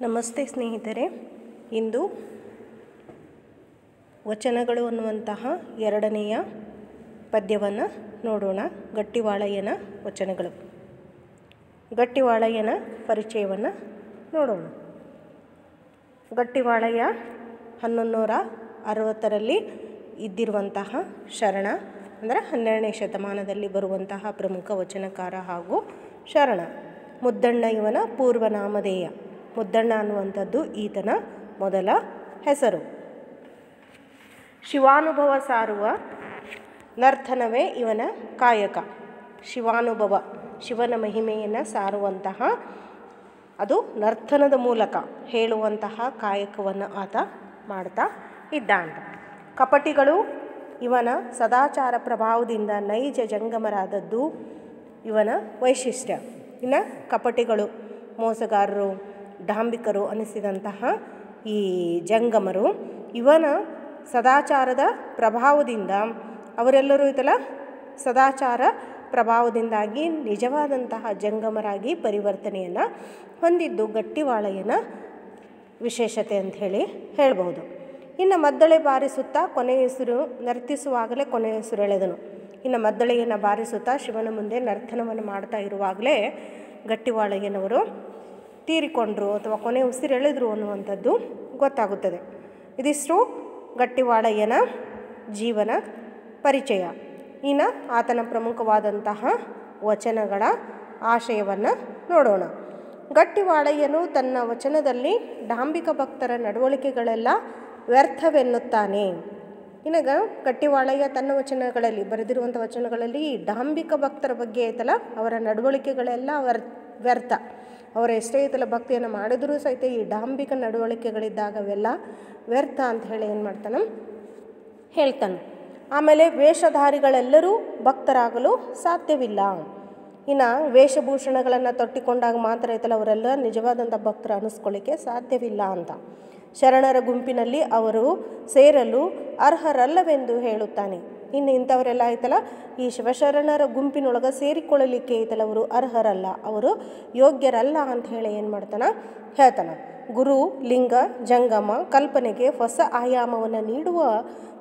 ನಮಸ್ತೆ ಸ್ನೇಹಿತರೆ, ಇಂದು ವಚನಗಳು ಅನ್ನುವಂತಹ ಎರಡನೆಯ ಪದ್ಯವನ್ನು ನೋಡೋಣ. ಗಟ್ಟಿವಾಳಯ್ಯನ ವಚನಗಳು. ಗಟ್ಟಿವಾಳಯ್ಯನ ಪರಿಚಯವನ್ನು ನೋಡೋಣ. ಗಟ್ಟಿವಾಳಯ್ಯ 1160ರಲ್ಲಿ ಇದ್ದಿರುವಂತಹ ಶರಣ, ಅಂದರೆ 12ನೇ ಶತಮಾನದಲ್ಲಿ ಬರುವಂತಹ ಪ್ರಮುಖ ವಚನಕಾರ ಹಾಗೂ ಶರಣ. ಮುದ್ದಣ್ಣ ಇವನ ಪೂರ್ವನಾಮಧೇಯ. ಮುದ್ದಣ್ಣ ಅನ್ನುವಂಥದ್ದು ಈತನ ಮೊದಲ ಹೆಸರು. ಶಿವಾನುಭವ ಸಾರುವ ನರ್ತನವೇ ಇವನ ಕಾಯಕ. ಶಿವಾನುಭವ, ಶಿವನ ಮಹಿಮೆಯನ್ನು ಸಾರುವಂತಹ, ಅದು ನರ್ತನದ ಮೂಲಕ ಹೇಳುವಂತಹ ಕಾಯಕವನ್ನು ಆತ ಮಾಡ್ತಾ ಇದ್ದಾನೆ. ಕಪಟಿಗಳು ಇವನ ಸದಾಚಾರ ಪ್ರಭಾವದಿಂದ ನೈಜ ಜಂಗಮರಾದದ್ದು ಇವನ ವೈಶಿಷ್ಟ್ಯ. ಇನ್ನು ಕಪಟಿಗಳು, ಮೋಸಗಾರರು, ಡಾಂಬಿಕರು ಅನಿಸಿದಂತಹ ಈ ಜಂಗಮರು ಇವನ ಸದಾಚಾರದ ಪ್ರಭಾವದಿಂದ, ಅವರೆಲ್ಲರೂ ಇದಲ್ಲ ಸದಾಚಾರ ಪ್ರಭಾವದಿಂದಾಗಿ ನಿಜವಾದಂತಹ ಜಂಗಮರಾಗಿ ಪರಿವರ್ತನೆಯನ್ನು ಹೊಂದಿದ್ದು ಗಟ್ಟಿವಾಳಯ್ಯನ ವಿಶೇಷತೆ ಅಂಥೇಳಿ ಹೇಳ್ಬೋದು. ಇನ್ನು ಮದ್ದಳೆ ಬಾರಿಸುತ್ತಾ ಕೊನೆಯ ಹೆಸರು ನರ್ತಿಸುವಾಗಲೇ ಕೊನೆಯ ಹೆಸರು ಎಳೆದನು. ಇನ್ನು ಮದ್ದಳೆಯನ್ನು ಬಾರಿಸುತ್ತಾ ಶಿವನ ಮುಂದೆ ನರ್ತನವನ್ನು ಮಾಡ್ತಾ ಇರುವಾಗಲೇ ಗಟ್ಟಿವಾಳಯ್ಯನವರು ತೀರಿಕೊಂಡ್ರು ಅಥವಾ ಕೊನೆ ಉಸಿರೆಳೆದರು ಅನ್ನುವಂಥದ್ದು ಗೊತ್ತಾಗುತ್ತದೆ. ಇದಿಷ್ಟು ಗಟ್ಟಿವಾಳಯ್ಯನ ಜೀವನ ಪರಿಚಯ. ಇನ್ನು ಆತನ ಪ್ರಮುಖವಾದಂತಹ ವಚನಗಳ ಆಶಯವನ್ನು ನೋಡೋಣ. ಗಟ್ಟಿವಾಳಯ್ಯನು ತನ್ನ ವಚನದಲ್ಲಿ ಡಾಂಬಿಕ ಭಕ್ತರ ನಡವಳಿಕೆಗಳೆಲ್ಲ ವ್ಯರ್ಥವೆನ್ನುತ್ತಾನೆ. ಇನ್ನಾಗ ಗಟ್ಟಿವಾಳಯ್ಯ ತನ್ನ ವಚನಗಳಲ್ಲಿ ಬರೆದಿರುವಂಥ ವಚನಗಳಲ್ಲಿ ಡಾಂಬಿಕ ಭಕ್ತರ ಬಗ್ಗೆ ಐತಲ್ಲ, ಅವರ ನಡವಳಿಕೆಗಳೆಲ್ಲ ವ್ಯರ್ಥ. ಅವರು ಎಷ್ಟೇ ಐತಲ್ಲ ಭಕ್ತಿಯನ್ನು ಮಾಡಿದರೂ ಸಹಿತ ಈ ಡಾಂಬಿಕ ನಡವಳಿಕೆಗಳಿದ್ದಾಗ ಅವೆಲ್ಲ ವ್ಯರ್ಥ ಅಂತ ಹೇಳಿ ಏನು ಮಾಡ್ತಾನೆ ಹೇಳ್ತಾನೆ. ಆಮೇಲೆ ವೇಷಧಾರಿಗಳೆಲ್ಲರೂ ಭಕ್ತರಾಗಲು ಸಾಧ್ಯವಿಲ್ಲ. ಇನ್ನು ವೇಷಭೂಷಣಗಳನ್ನು ತೊಟ್ಟಿಕೊಂಡಾಗ ಮಾತ್ರ ಐತಲ್ಲ ಅವರೆಲ್ಲ ನಿಜವಾದಂಥ ಭಕ್ತರ ಅನ್ನಿಸ್ಕೊಳ್ಳಿಕ್ಕೆ ಸಾಧ್ಯವಿಲ್ಲ ಅಂತ. ಶರಣರ ಗುಂಪಿನಲ್ಲಿ ಅವರು ಸೇರಲು ಅರ್ಹರಲ್ಲವೆಂದು ಹೇಳುತ್ತಾನೆ. ಇನ್ನು ಇಂಥವರೆಲ್ಲ ಐತಲ್ಲ ಈ ಶಿವಶರಣರ ಗುಂಪಿನೊಳಗೆ ಸೇರಿಕೊಳ್ಳಲಿಕ್ಕೆ ಐತಲ್ಲ ಅವರು ಅರ್ಹರಲ್ಲ, ಅವರು ಯೋಗ್ಯರಲ್ಲ ಅಂತ ಹೇಳಿ ಏನು ಮಾಡ್ತಾನೆ ಹೇಳ್ತಾನೆ. ಗುರು, ಲಿಂಗ, ಜಂಗಮ ಕಲ್ಪನೆಗೆ ಹೊಸ ಆಯಾಮವನ್ನು ನೀಡುವ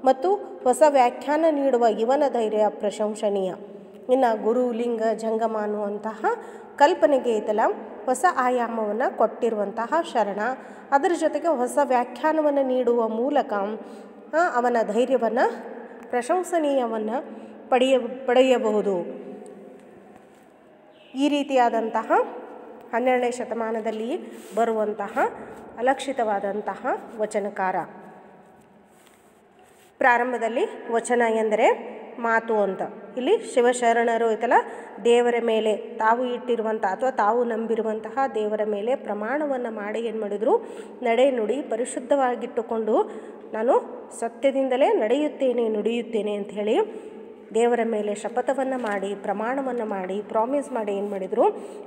ಮತ್ತು ಹೊಸ ವ್ಯಾಖ್ಯಾನ ನೀಡುವ ಇವನ ಧೈರ್ಯ ಪ್ರಶಂಸನೀಯ. ಇನ್ನು ಗುರು, ಲಿಂಗ, ಜಂಗಮ ಅನ್ನುವಂತಹ ಕಲ್ಪನೆಗೆ ಐತಲ್ಲ ಹೊಸ ಆಯಾಮವನ್ನು ಕೊಟ್ಟಿರುವಂತಹ ಶರಣ, ಅದರ ಜೊತೆಗೆ ಹೊಸ ವ್ಯಾಖ್ಯಾನವನ್ನು ನೀಡುವ ಮೂಲಕ ಅವನ ಧೈರ್ಯವನ್ನು ಪ್ರಶಂಸನೀಯವನ್ನು ಪಡೆಯಬಹುದು. ಈ ರೀತಿಯಾದಂತಹ 12ನೇ ಶತಮಾನದಲ್ಲಿ ಬರುವಂತಹ ಅಲಕ್ಷಿತವಾದಂತಹ ವಚನಕಾರ. ಪ್ರಾರಂಭದಲ್ಲಿ ವಚನ ಎಂದರೆ ಮಾತು ಅಂತ. ಇಲ್ಲಿ ಶಿವಶರಣರು ಐತಲ್ಲ ದೇವರ ಮೇಲೆ ತಾವು ಇಟ್ಟಿರುವಂಥ ಅಥವಾ ತಾವು ನಂಬಿರುವಂತಹ ದೇವರ ಮೇಲೆ ಪ್ರಮಾಣವನ್ನು ಮಾಡಿ ಏನು ಮಾಡಿದರು, ನಡೆ ನುಡಿ ಪರಿಶುದ್ಧವಾಗಿಟ್ಟುಕೊಂಡು ನಾನು ಸತ್ಯದಿಂದಲೇ ನಡೆಯುತ್ತೇನೆ ನುಡಿಯುತ್ತೇನೆ ಅಂಥೇಳಿ ದೇವರ ಮೇಲೆ ಶಪಥವನ್ನು ಮಾಡಿ ಪ್ರಮಾಣವನ್ನು ಮಾಡಿ ಪ್ರಾಮಿಸ್ ಮಾಡಿ ಏನು ಮಾಡಿದರು,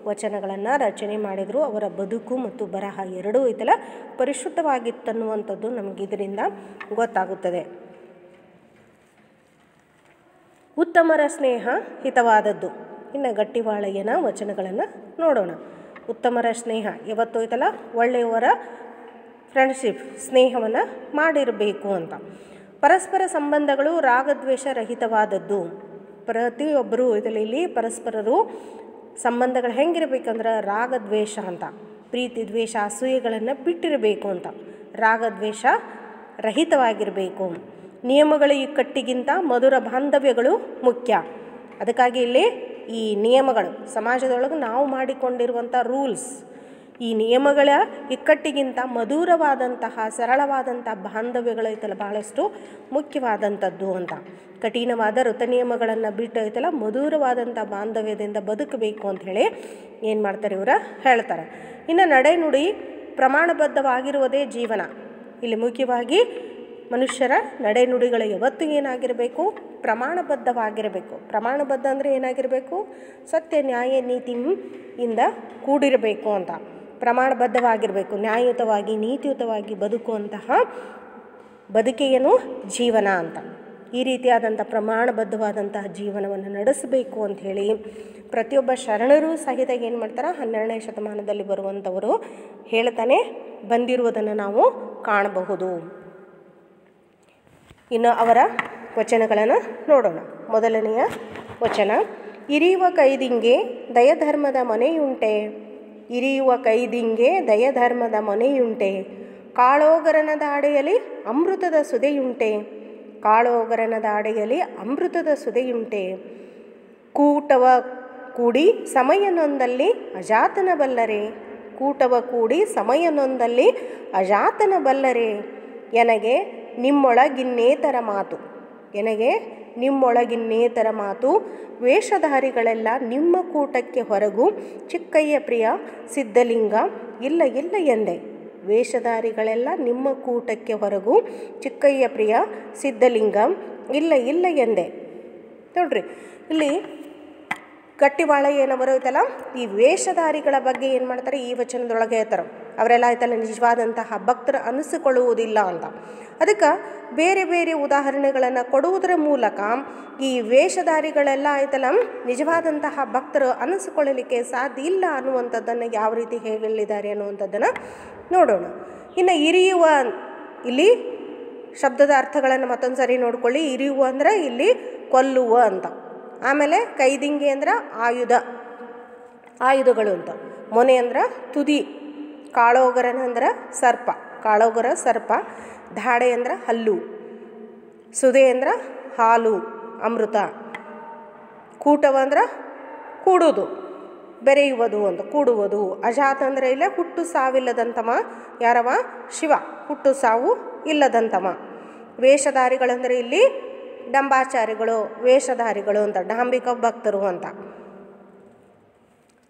ವಚನಗಳನ್ನು ರಚನೆ ಮಾಡಿದರು. ಅವರ ಬದುಕು ಮತ್ತು ಬರಹ ಎರಡೂ ಐತಲ್ಲ ಪರಿಶುದ್ಧವಾಗಿತ್ತನ್ನುವಂಥದ್ದು ನಮಗೆ ಇದರಿಂದ ಗೊತ್ತಾಗುತ್ತದೆ. ಉತ್ತಮರ ಸ್ನೇಹ ಹಿತವಾದದ್ದು. ಇನ್ನು ಗಟ್ಟಿವಾಳಯ್ಯನ ವಚನಗಳನ್ನು ನೋಡೋಣ. ಉತ್ತಮರ ಸ್ನೇಹ ಯಾವತ್ತೂ ಐತಲ್ಲ ಒಳ್ಳೆಯವರ ಫ್ರೆಂಡ್ಶಿಪ್, ಸ್ನೇಹವನ್ನು ಮಾಡಿರಬೇಕು ಅಂತ. ಪರಸ್ಪರ ಸಂಬಂಧಗಳು ರಾಗದ್ವೇಷ ರಹಿತವಾದದ್ದು. ಪ್ರತಿಯೊಬ್ಬರು ಇದರಲ್ಲಿ ಪರಸ್ಪರರು ಸಂಬಂಧಗಳು ಹೆಂಗಿರಬೇಕಂದ್ರೆ ರಾಗದ್ವೇಷ ಅಂತ, ಪ್ರೀತಿ ದ್ವೇಷ ಅಸೂಯೆಗಳನ್ನು ಬಿಟ್ಟಿರಬೇಕು ಅಂತ, ರಾಗದ್ವೇಷ ರಹಿತವಾಗಿರಬೇಕು. ನಿಯಮಗಳ ಇಕ್ಕಟ್ಟಿಗಿಂತ ಮಧುರ ಬಾಂಧವ್ಯಗಳು ಮುಖ್ಯ. ಅದಕ್ಕಾಗಿ ಇಲ್ಲಿ ಈ ನಿಯಮಗಳು ಸಮಾಜದೊಳಗೆ ನಾವು ಮಾಡಿಕೊಂಡಿರುವಂಥ ರೂಲ್ಸ್, ಈ ನಿಯಮಗಳ ಇಕ್ಕಟ್ಟಿಗಿಂತ ಮಧುರವಾದಂತಹ ಸರಳವಾದಂಥ ಬಾಂಧವ್ಯಗಳು ಐತಲ್ಲ ಭಾಳಷ್ಟು ಮುಖ್ಯವಾದಂಥದ್ದು ಅಂತ. ಕಠಿಣವಾದ ಋತನಿಯಮಗಳನ್ನು ಬಿಟ್ಟು ಐತಲ್ಲ ಮಧುರವಾದಂಥ ಬಾಂಧವ್ಯದಿಂದ ಬದುಕಬೇಕು ಅಂಥೇಳಿ ಏನು ಮಾಡ್ತಾರೆ ಇವರು ಹೇಳ್ತಾರೆ. ಇನ್ನು ನಡೆ ನುಡಿ ಪ್ರಮಾಣಬದ್ಧವಾಗಿರುವುದೇ ಜೀವನ. ಇಲ್ಲಿ ಮುಖ್ಯವಾಗಿ ಮನುಷ್ಯರ ನಡೆನುಡಿಗಳು ಯಾವತ್ತೂ ಏನಾಗಿರಬೇಕು, ಪ್ರಮಾಣಬದ್ಧವಾಗಿರಬೇಕು. ಪ್ರಮಾಣಬದ್ಧ ಅಂದರೆ ಏನಾಗಿರಬೇಕು, ಸತ್ಯ ನ್ಯಾಯ ನೀತಿಯಿಂದ ಕೂಡಿರಬೇಕು ಅಂತ. ಪ್ರಮಾಣಬದ್ಧವಾಗಿರಬೇಕು, ನ್ಯಾಯಯುತವಾಗಿ ನೀತಿಯುತವಾಗಿ ಬದುಕುವಂತಹ ಬದುಕೆಯೇನು ಜೀವನ ಅಂತ. ಈ ರೀತಿಯಾದಂಥ ಪ್ರಮಾಣಬದ್ಧವಾದಂತಹ ಜೀವನವನ್ನು ನಡೆಸಬೇಕು ಅಂಥೇಳಿ ಪ್ರತಿಯೊಬ್ಬ ಶರಣರೂ ಸಹಿತ ಏನು ಮಾಡ್ತಾರೆ 12ನೇ ಶತಮಾನದಲ್ಲಿ ಬರುವಂಥವರು ಹೇಳ್ತಾನೆ ಬಂದಿರುವುದನ್ನು ನಾವು ಕಾಣಬಹುದು. ಇನ್ನು ಅವರ ವಚನಗಳನ್ನು ನೋಡೋಣ. ಮೊದಲನೆಯ ವಚನ: ಇರಿಯುವ ಕೈದಿಂಗೆ ದಯಧರ್ಮದ ಮನೆಯುಂಟೆ, ಇರಿಯುವ ಕೈದಿಂಗೆ ದಯಧರ್ಮದ ಮನೆಯುಂಟೆ, ಕಾಳೋಗರನ ದಾಡೆಯಲ್ಲಿ ಅಮೃತದ ಸುದೆಯುಂಟೆ, ಕಾಳೋಗರನ ದಾಡೆಯಲ್ಲಿ ಅಮೃತದ ಸುದೆಯುಂಟೆ, ಕೂಟವ ಕೂಡಿ ಸಮಯನೊಂದಲ್ಲಿ ಅಜಾತನ ಬಲ್ಲರೆ, ಕೂಟವ ಕೂಡಿ ಸಮಯನೊಂದಲ್ಲಿ ಅಜಾತನ ಬಲ್ಲರೆ, ಎನಗೆ ನಿಮ್ಮೊಳಗಿನ್ನೇತರ ಮಾತು, ಎನಗೆ ನಿಮ್ಮೊಳಗಿನ್ನೇತರ ಮಾತು, ವೇಷಧಾರಿಗಳೆಲ್ಲ ನಿಮ್ಮ ಕೂಟಕ್ಕೆ ಹೊರಗು, ಚಿಕ್ಕಯ್ಯ ಪ್ರಿಯ ಸಿದ್ಧಲಿಂಗ ಇಲ್ಲ ಇಲ್ಲ ಎಂದೆ, ವೇಷಧಾರಿಗಳೆಲ್ಲ ನಿಮ್ಮ ಕೂಟಕ್ಕೆ ಹೊರಗು, ಚಿಕ್ಕಯ್ಯ ಪ್ರಿಯ ಸಿದ್ಧಲಿಂಗ ಇಲ್ಲ ಇಲ್ಲ ಎಂದೆ. ನೋಡ್ರಿ, ಇಲ್ಲಿ ಗಟ್ಟಿವಾಳ ಏನವರು ಐತಲ್ಲ, ಈ ವೇಷಧಾರಿಗಳ ಬಗ್ಗೆ ಏನು ಮಾಡ್ತಾರೆ ಈ ವಚನದೊಳಗೆ ಹೇಳ್ತಾರೆ. ಅವರೆಲ್ಲ ಆಯ್ತಲ್ಲ ನಿಜವಾದಂತಹ ಭಕ್ತರು ಅನಿಸಿಕೊಳ್ಳುವುದಿಲ್ಲ ಅಂತ. ಅದಕ್ಕೆ ಬೇರೆ ಬೇರೆ ಉದಾಹರಣೆಗಳನ್ನು ಕೊಡುವುದರ ಮೂಲಕ ಈ ವೇಷಧಾರಿಗಳೆಲ್ಲ ಆಯ್ತಲ್ಲ ನಿಜವಾದಂತಹ ಭಕ್ತರು ಅನಿಸಿಕೊಳ್ಳಲಿಕ್ಕೆ ಸಾಧ್ಯ ಇಲ್ಲ ಅನ್ನುವಂಥದ್ದನ್ನು ಯಾವ ರೀತಿ ಹೇಳಿದ್ದಾರೆ ಅನ್ನುವಂಥದ್ದನ್ನು ನೋಡೋಣ. ಇನ್ನು ಇರಿಯುವ, ಇಲ್ಲಿ ಶಬ್ದದ ಅರ್ಥಗಳನ್ನು ಮತ್ತೊಂದು ಸರಿ ನೋಡ್ಕೊಳ್ಳಿ. ಇರಿಯುವ ಅಂದರೆ ಇಲ್ಲಿ ಕೊಲ್ಲುವ ಅಂತ. ಆಮೇಲೆ ಕೈದಿಂಗೆ ಅಂದ್ರೆ ಆಯುಧಗಳು ಅಂತ. ಮೊನೆ ಅಂದ್ರೆ ತುದಿ, ಕಾಳೋಗರನ ಅಂದ್ರೆ ಸರ್ಪ, ಕಾಳೋಗರ ಸರ್ಪ, ಧಾಡೆ ಅಂದ್ರೆ ಹಲ್ಲು, ಸುದೆ ಅಂದ್ರೆ ಹಾಲು ಅಮೃತ, ಕೂಟವ ಅಂದ್ರೆ ಕೂಡುವುದು, ಬೆರೆಯುವುದು ಅಂತ, ಕೂಡುವುದು. ಅಜಾತ ಅಂದರೆ ಇಲ್ಲ ಹುಟ್ಟು ಸಾವಿಲ್ಲದಂತಮ, ಯಾರವ ಶಿವ, ಹುಟ್ಟು ಸಾವು ಇಲ್ಲದಂತಮ. ವೇಷಧಾರಿಗಳಂದರೆ ಇಲ್ಲಿ ಡಂಬಾಚಾರಿಗಳು, ವೇಷಧಾರಿಗಳು ಅಂತ, ಡಾಂಬಿಕ ಭಕ್ತರು ಅಂತ.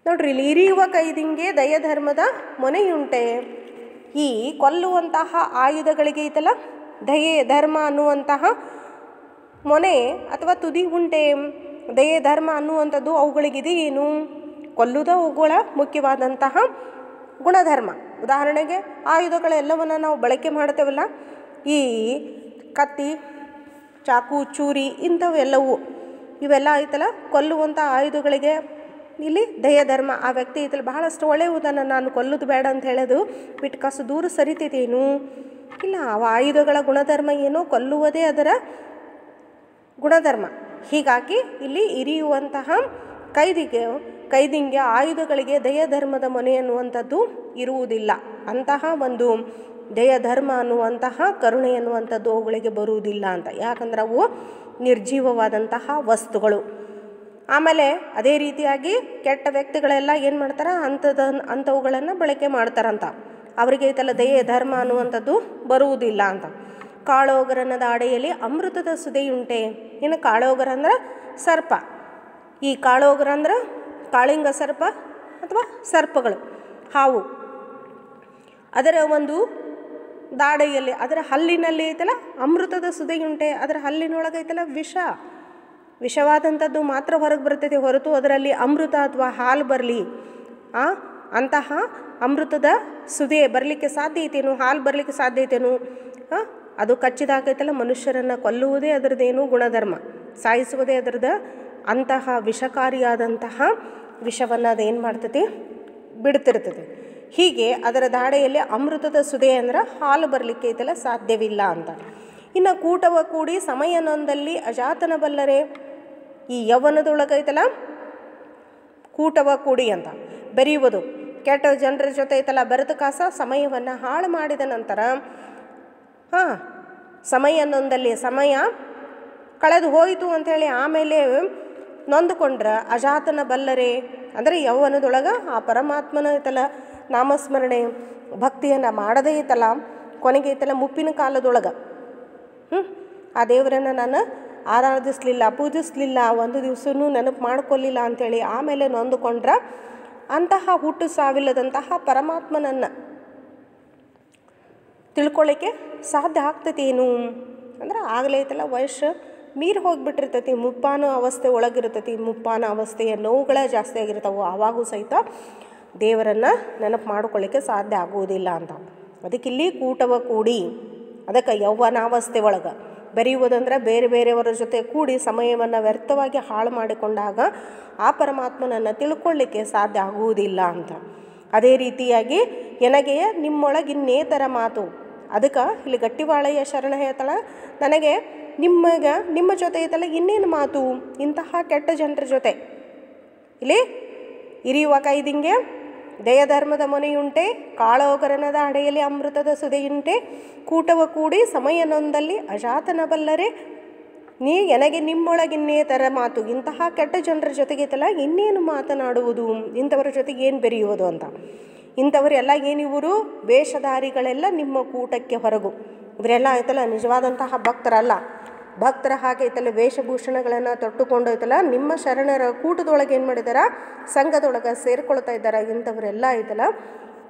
ನೋಡ್ರಿ, ಇಲ್ಲಿ ಇರಿಯುವ ಕೈದಿಂಗೆ ದಯಧರ್ಮದ ಮೊನೆಯುಂಟೆ. ಈ ಕೊಲ್ಲುವಂತಹ ಆಯುಧಗಳಿಗೆ ಐತಲ್ಲ ದಯೆ ಧರ್ಮ ಅನ್ನುವಂತಹ ಮೊನೆ ಅಥವಾ ತುದಿ ಉಂಟೆ. ದಯೆ ಧರ್ಮ ಅನ್ನುವಂಥದ್ದು ಅವುಗಳಿಗಿದೆ ಏನು? ಕೊಲ್ಲುವುದ ಅವುಗಳ ಮುಖ್ಯವಾದಂತಹ ಗುಣಧರ್ಮ. ಉದಾಹರಣೆಗೆ ಆಯುಧಗಳೆಲ್ಲವನ್ನು ನಾವು ಬಳಕೆ ಮಾಡ್ತೇವಲ್ಲ, ಈ ಕತ್ತಿ, ಚಾಕು, ಚೂರಿ ಇಂಥವೆಲ್ಲವೂ ಇವೆಲ್ಲ ಐತಲ್ಲ ಕೊಲ್ಲುವಂಥ ಆಯುಧಗಳಿಗೆ ಇಲ್ಲಿ ದಯ ಧರ್ಮ. ಆ ವ್ಯಕ್ತಿ ಐತಲ್ಲ ಬಹಳಷ್ಟು ಒಳ್ಳೆಯುವುದನ್ನು ನಾನು ಕೊಲ್ಲುವುದು ಬೇಡ ಅಂತ ಹೇಳೋದು ಬಿಟ್ಟು ಕಾಸು ದೂರ ಸರಿತೈತೇನು? ಇಲ್ಲ, ಆ ಆಯುಧಗಳ ಗುಣಧರ್ಮ ಏನೋ, ಕೊಲ್ಲುವುದೇ ಅದರ ಗುಣಧರ್ಮ. ಹೀಗಾಗಿ ಇಲ್ಲಿ ಇರಿಯುವಂತಹ ಕೈದಿಂಗೆ ಆಯುಧಗಳಿಗೆ ದಯಧರ್ಮದ ಮೊನೆ ಅನ್ನುವಂಥದ್ದು ಇರುವುದಿಲ್ಲ. ಅಂತಹ ಒಂದು ದಯಧರ್ಮ ಅನ್ನುವಂತಹ ಕರುಣೆ ಅನ್ನುವಂಥದ್ದು ಅವುಗಳಿಗೆ ಬರುವುದಿಲ್ಲ ಅಂತ. ಯಾಕಂದ್ರೆ ಅವು ನಿರ್ಜೀವವಾದಂತಹ ವಸ್ತುಗಳು. ಆಮೇಲೆ ಅದೇ ರೀತಿಯಾಗಿ ಕೆಟ್ಟ ವ್ಯಕ್ತಿಗಳೆಲ್ಲ ಏನು ಮಾಡ್ತಾರೆ, ಅಂಥವುಗಳನ್ನು ಬಳಕೆ ಮಾಡ್ತಾರಂತ. ಅವರಿಗೆ ಐತಲ್ಲ ದಯೆ ಧರ್ಮ ಅನ್ನುವಂಥದ್ದು ಬರುವುದಿಲ್ಲ ಅಂತ. ಕಾಳೋಗರನ ದಾಡೆಯಲ್ಲಿ ಅಮೃತದ ಸುದೆಯುಂಟೆ. ಇನ್ನು ಕಾಳೋಗರ ಅಂದ್ರೆ ಸರ್ಪ. ಈ ಕಾಳೋಗರ ಅಂದ್ರೆ ಕಾಳಿಂಗ ಸರ್ಪ ಅಥವಾ ಸರ್ಪಗಳು, ಹಾವು. ಅದರ ಒಂದು ದಾಡೆಯಲ್ಲಿ, ಅದರ ಹಲ್ಲಿನಲ್ಲಿ ಐತಲ್ಲ ಅಮೃತದ ಸುದೆಯುಂಟೆ. ಅದರ ಹಲ್ಲಿನೊಳಗೆ ಐತಲ್ಲ ವಿಷವಾದಂಥದ್ದು ಮಾತ್ರ ಹೊರಗೆ ಬರ್ತೈತೆ ಹೊರತು ಅದರಲ್ಲಿ ಅಮೃತ ಅಥವಾ ಹಾಲು ಬರಲಿ, ಅಂತಹ ಅಮೃತದ ಸುದೆ ಬರಲಿಕ್ಕೆ ಸಾಧ್ಯ ಐತೇನು? ಹಾಲು ಬರಲಿಕ್ಕೆ ಸಾಧ್ಯ ಐತೇನು? ಅದು ಕಚ್ಚಿದಾಗೈತಲ್ಲ ಮನುಷ್ಯರನ್ನು ಕೊಲ್ಲುವುದೇ ಅದರದ್ದೇನು ಗುಣಧರ್ಮ, ಸಾಯಿಸುವುದೇ ಅದರದ್ದು. ಅಂತಹ ವಿಷಕಾರಿಯಾದಂತಹ ವಿಷವನ್ನು ಅದೇನು ಮಾಡ್ತೈತಿ, ಬಿಡ್ತಿರ್ತದೆ. ಹೀಗೆ ಅದರ ದಾಡೆಯಲ್ಲಿ ಅಮೃತದ ಸುದೆ ಅಂದ್ರೆ ಹಾಲು ಬರಲಿಕ್ಕೆ ಐತಲ್ಲ ಸಾಧ್ಯವಿಲ್ಲ ಅಂತ. ಇನ್ನು ಕೂಟವ ಕೂಡಿ ಸಮಯನೊಂದಲ್ಲಿ ಅಜಾತನ ಬಲ್ಲರೆ. ಈ ಯೌವನದೊಳಗೈತಲ್ಲ ಕೂಟವ ಕೂಡಿ ಅಂತ ಬೆರೆಯುವುದು, ಕೆಟ್ಟ ಜನರ ಜೊತೆ ಐತಲ್ಲ ಬೆರೆತು ಕಾಸ ಸಮಯವನ್ನು ಹಾಳು ಮಾಡಿದ ನಂತರ ಸಮಯನೊಂದಲ್ಲಿ ಸಮಯ ಕಳೆದು ಹೋಯಿತು ಅಂಥೇಳಿ ಆಮೇಲೆ ನೊಂದುಕೊಂಡ್ರೆ ಅಜಾತನ ಬಲ್ಲರೆ. ಅಂದರೆ ಯೌವನದೊಳಗೆ ಆ ಪರಮಾತ್ಮನ ಐತಲ್ಲ ನಾಮಸ್ಮರಣೆ ಭಕ್ತಿಯನ್ನು ಮಾಡದೇ ಐತಲ್ಲ ಕೊನೆಗೆ ಐತಲ್ಲ ಮುಪ್ಪಿನ ಕಾಲದೊಳಗೆ ಆ ದೇವರನ್ನು ನಾನು ಆರಾಧಿಸಲಿಲ್ಲ, ಪೂಜಿಸಲಿಲ್ಲ, ಒಂದು ದಿವಸನೂ ನೆನಪು ಮಾಡ್ಕೊಳ್ಲಿಲ್ಲ ಅಂಥೇಳಿ ಆಮೇಲೆ ನೊಂದುಕೊಂಡ್ರೆ ಅಂತಹ ಹುಟ್ಟು ಸಾವಿಲ್ಲದಂತಹ ಪರಮಾತ್ಮನನ್ನು ತಿಳ್ಕೊಳ್ಳಿಕ್ಕೆ ಸಾಧ್ಯ ಆಗ್ತೈತೇನು ಅಂದ್ರೆ ಆಗಲೇ ಐತಲ್ಲ ವಯಸ್ಸು ಮೀರಿ ಹೋಗಿಬಿಟ್ಟಿರ್ತೈತಿ, ಮುಪ್ಪಾನ ಅವಸ್ಥೆ ಒಳಗಿರ್ತೈತಿ. ಮುಪ್ಪಾನ ಅವಸ್ಥೆಯ ನೋವುಗಳೇ ಜಾಸ್ತಿ ಆಗಿರ್ತಾವೆ. ಆವಾಗೂ ಸಹಿತ ದೇವರನ್ನು ನೆನಪು ಮಾಡ್ಕೊಳ್ಳಿಕ್ಕೆ ಸಾಧ್ಯ ಆಗುವುದಿಲ್ಲ ಅಂತ. ಅದಕ್ಕಿಲ್ಲಿ ಕೂಟವ ಕೂಡಿ, ಅದಕ್ಕೆ ಯೌವನಾವಸ್ಥೆ ಒಳಗೆ ಬೆರೆಯುವುದಂದ್ರೆ ಬೇರೆ ಬೇರೆಯವರ ಜೊತೆ ಕೂಡಿ ಸಮಯವನ್ನು ವ್ಯರ್ಥವಾಗಿ ಹಾಳು ಮಾಡಿಕೊಂಡಾಗ ಆ ಪರಮಾತ್ಮನನ್ನು ತಿಳ್ಕೊಳ್ಳಿಕ್ಕೆ ಸಾಧ್ಯ ಆಗುವುದಿಲ್ಲ ಅಂತ. ಅದೇ ರೀತಿಯಾಗಿ ಎನಗೆ ನಿಮ್ಮೊಳಗಿನ್ನೇತರ ಮಾತು. ಅದಕ್ಕೆ ಇಲ್ಲಿ ಗಟ್ಟಿವಾಳೆಯ ಶರಣ ಹೇಳ್ತಾಳೆ, ನನಗೆ ನಿಮ್ಮ ಜೊತೆ ಐತಲ್ಲ ಇನ್ನೇನು ಮಾತು, ಇಂತಹ ಕೆಟ್ಟ ಜನರ ಜೊತೆ. ಇಲ್ಲಿ ಇರಿಯುವ ಕೈದಿಂಗೆ ದಯಧರ್ಮದ ಮೊನೆಯುಂಟೆ, ಕಾಳೋಗರನದ ಅಡೆಯಲ್ಲಿ ಅಮೃತದ ಸುದೆಯುಂಟೆ, ಕೂಟವ ಕೂಡಿ ಸಮಯನೊಂದಲ್ಲಿ ಅಜಾತನ ಬಲ್ಲರೆ ನೀ ಎನಗೆ ನಿಮ್ಮೊಳಗಿನ್ನೇತರ ಮಾತು. ಇಂತಹ ಕೆಟ್ಟ ಜನರ ಜೊತೆಗೆ ಐತಲ್ಲ ಇನ್ನೇನು ಮಾತನಾಡುವುದು, ಇಂಥವರ ಜೊತೆಗೆ ಏನು ಬೆರೆಯುವುದು ಅಂತ. ಇಂಥವರೆಲ್ಲ ಏನಿವರು ವೇಷಧಾರಿಗಳೆಲ್ಲ ನಿಮ್ಮ ಕೂಟಕ್ಕೆ ಹೊರಗು. ಇವರೆಲ್ಲ ಐತಲ್ಲ ನಿಜವಾದಂತಹ ಭಕ್ತರಲ್ಲ. ಭಕ್ತರ ಹಾಗೆ ಐತಲ್ಲ ವೇಷಭೂಷಣಗಳನ್ನು ತೊಟ್ಟುಕೊಂಡು ಐತಲ್ಲ ನಿಮ್ಮ ಶರಣರ ಕೂಟದೊಳಗೆ ಏನು ಮಾಡಿದಾರ, ಸಂಘದೊಳಗೆ ಸೇರಿಕೊಳ್ತಾ ಇದ್ದಾರೆ. ಇಂಥವರೆಲ್ಲ ಐತಲ್ಲ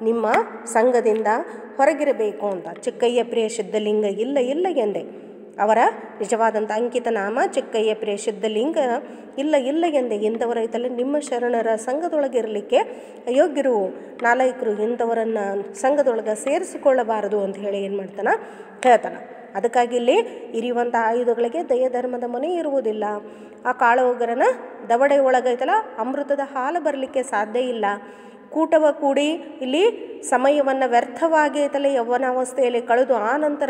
ನಿಮ್ಮ ಸಂಘದಿಂದ ಹೊರಗಿರಬೇಕು ಅಂತ. ಚಿಕ್ಕಯ್ಯ ಪ್ರಿಯ ಸಿದ್ಧಲಿಂಗ ಇಲ್ಲ ಎಂದೆ. ಅವರ ನಿಜವಾದಂಥ ಅಂಕಿತ ನಾಮ ಚಿಕ್ಕಯ್ಯ ಪ್ರಿಯ ಸಿದ್ಧಲಿಂಗ ಇಲ್ಲ ಎಂದೆ. ಇಂಥವರು ಐತಲ್ಲ ನಿಮ್ಮ ಶರಣರ ಸಂಘದೊಳಗೆ ಇರಲಿಕ್ಕೆ ಅಯೋಗ್ಯರು, ನಾಲಾಯಕರು, ಇಂಥವರನ್ನು ಸಂಘದೊಳಗೆ ಸೇರಿಸಿಕೊಳ್ಳಬಾರದು ಅಂತ ಹೇಳಿ ಏನು ಮಾಡ್ತಾನೆ ಹೇಳ್ತಾನೆ. ಅದಕ್ಕಾಗಿ ಇಲ್ಲಿ ಇರಿಯುವಂಥ ಆಯುಧಗಳಿಗೆ ದಯಧರ್ಮದ ಮನೆ ಇರುವುದಿಲ್ಲ. ಆ ಕಾಳೋಗರನ ದವಡೆ ಒಳಗೈತಲ್ಲ ಅಮೃತದ ಹಾಲು ಬರಲಿಕ್ಕೆ ಸಾಧ್ಯ ಇಲ್ಲ. ಕೂಟವ ಕೂಡಿ ಇಲ್ಲಿ ಸಮಯವನ್ನು ವ್ಯರ್ಥವಾಗಿ ಐತಲ್ಲ ಯೌವನಾವಸ್ಥೆಯಲ್ಲಿ ಕಳೆದು ಆ ನಂತರ